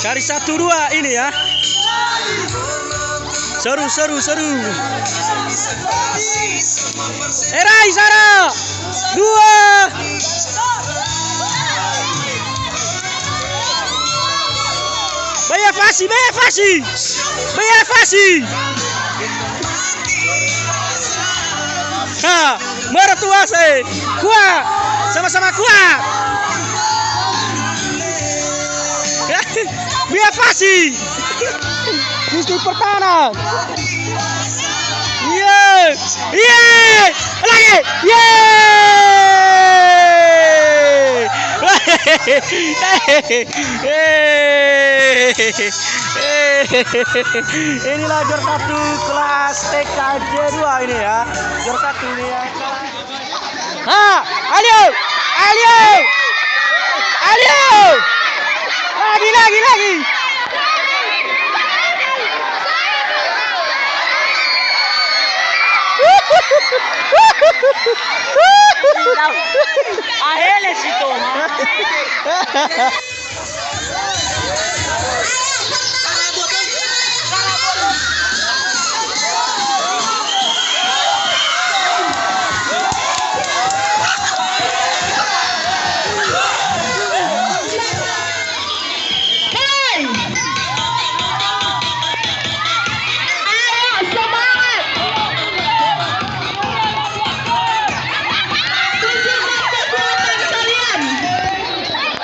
Garis 1-2 ini ya. Seru. Erai Sara 2. Baya Fasi. Ha, mertua saya. Kuat. Sama-sama kuat. Baya Fasi. Gusti pertahanan. Lagi. Inilah juara 1 kelas TKJ 2 ini ya. Juara 1 ini ya. Alio. Lagi. Aheles itu mah.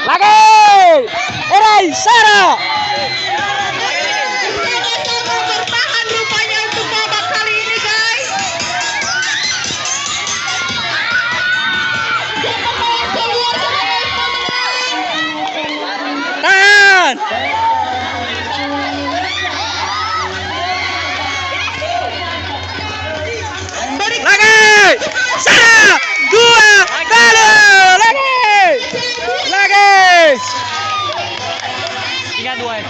Lagi, Erai Sara. Bertahan rupanya untuk babak kali ini, guys. Tahan. Lagi, Sara 2 kali. Tiga dua.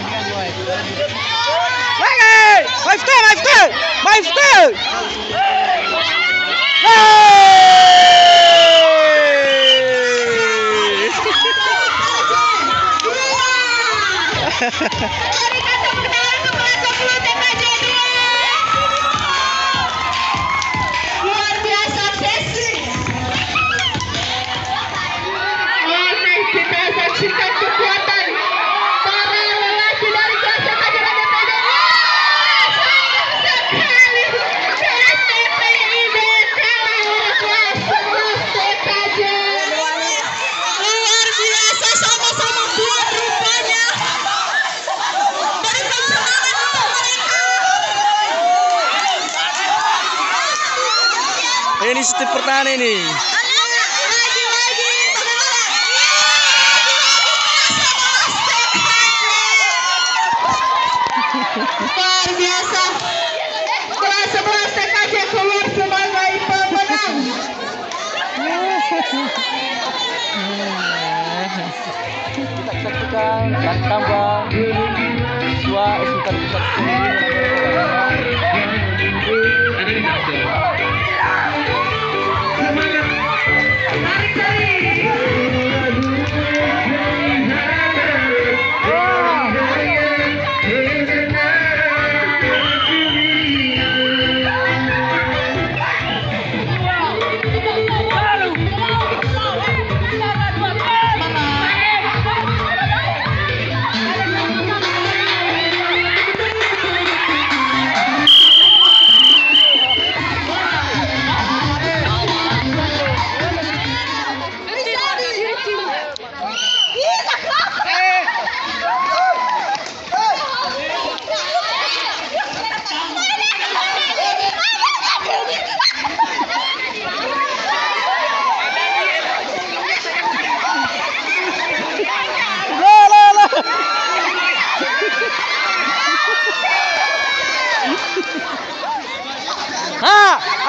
Lagi, my style. Dari kata pertahanan ke kelas 10 TKJ 2. Luar biasa Pesi. Kita saksikan kekuatan para lelaki dari kelas TKJ DPD. Sayang sekali kelas TPID kalah kelas 11 TKJ. Luar biasa, sama-sama kuat rupanya. Berikan semangat untuk mereka. Ini setiap pertahanan ini. Luar biasa. Kelas 11 TKJ keluar sebagai pemenang. Kita saksikan dan tambah siswa SMK Pusat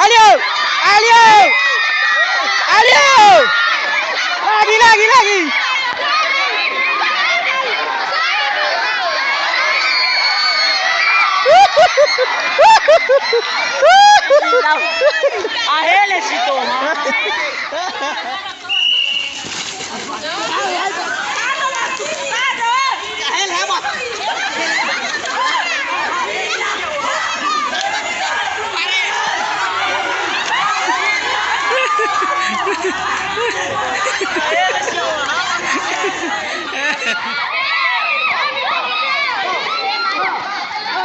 Alio! Lagi! Aheles itu mah.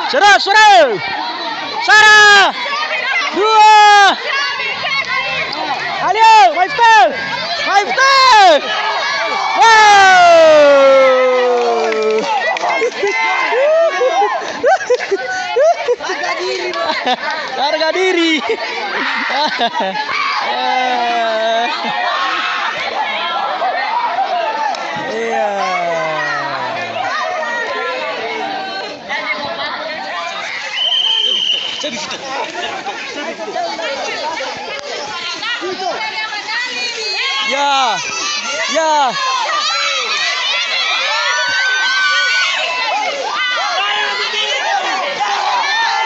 Serah, serah. Sarah. 2. Alio, Maifter. Maifter. Wow. Harga diri. Iya. Ya, ya.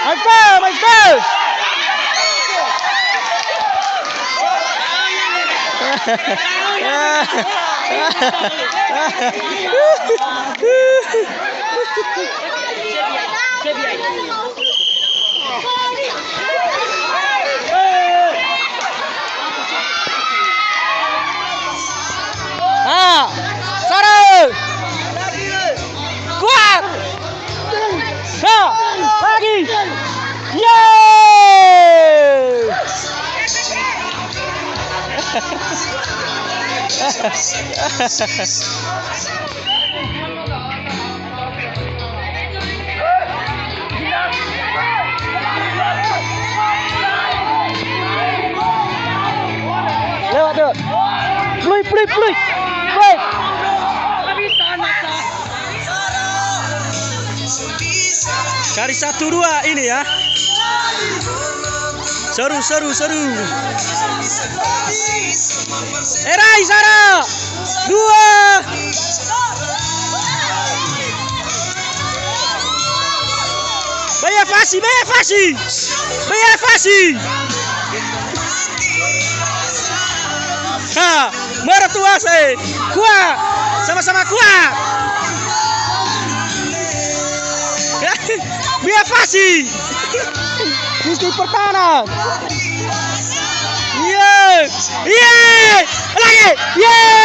Maifter, Maifter. Ah, Sarah. Kuat. Nah, lagi. Yeay. Lewat tuh. Pluy, pluy, pluy. Pluy. Cari 1-2 ini ya. Seru, seru, seru. Erai, Sarah. 2. Bayar Fasi, bayar Fasi. Bayar Fasi. Ha, mertua saya. Kuat. Sama-sama kuat. Biar Fasi. Mesti pertahanan. Yeay. Yeay. Lagi. Yeay.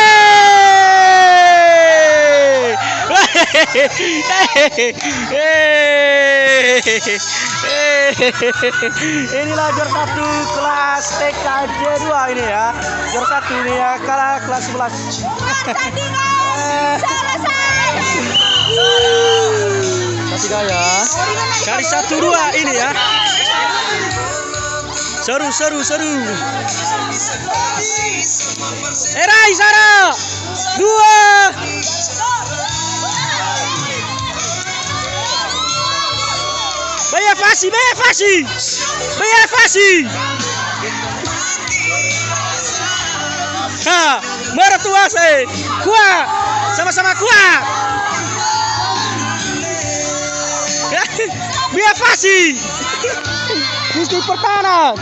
Inilah juara 1 kelas TKJ 2 ini ya. Juara 1 ini ya, kalah kelas 11. Kasih gaya. Cari 1-2 ini ya. Seru, seru, seru. Erai, Sarah. 2. Bayar Fasi, bayar Fasi. Bayar Fasi. Ha, mertua saya. Kuat. Sama-sama kuat. Biar Fasi. Mesti pertahanan.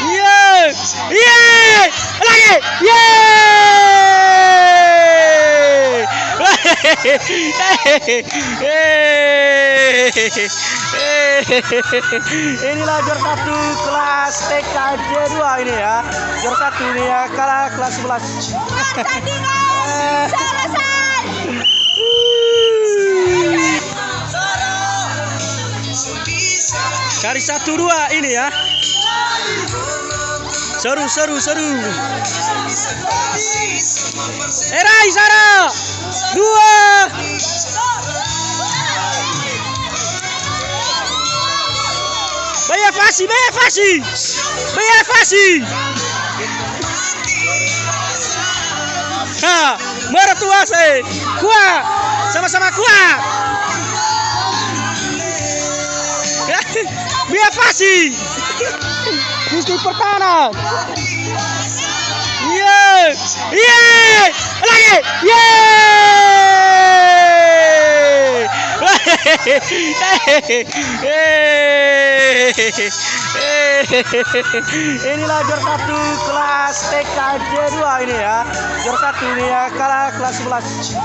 Yeay. Yeay. Lagi. Yeay. Inilah juara 1 kelas TKJ 2 ini ya. Juara 1 ini ya, kalah kelas 11. Cari 1-2 ini ya. Seru, seru, seru. Erai, Sarah. 2. Bayar Fasi, bayar Fasi. Bayar Fasi. Ha, mertua saya. Kuat. Sama-sama kuat. Biar Fasi. Mesti pertahanan. Yeay. Yeay. Lagi. Yeay. Inilah juara 1 kelas TKJ 2 ini ya. Juara 1 ini ya, kalah kelas 11.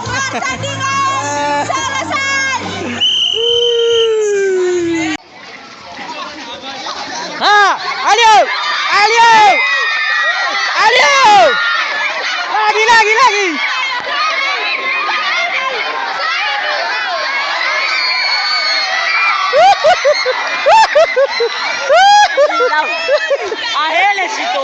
Ha, Alio. Alio. Alio. Lagi. Aheles itu.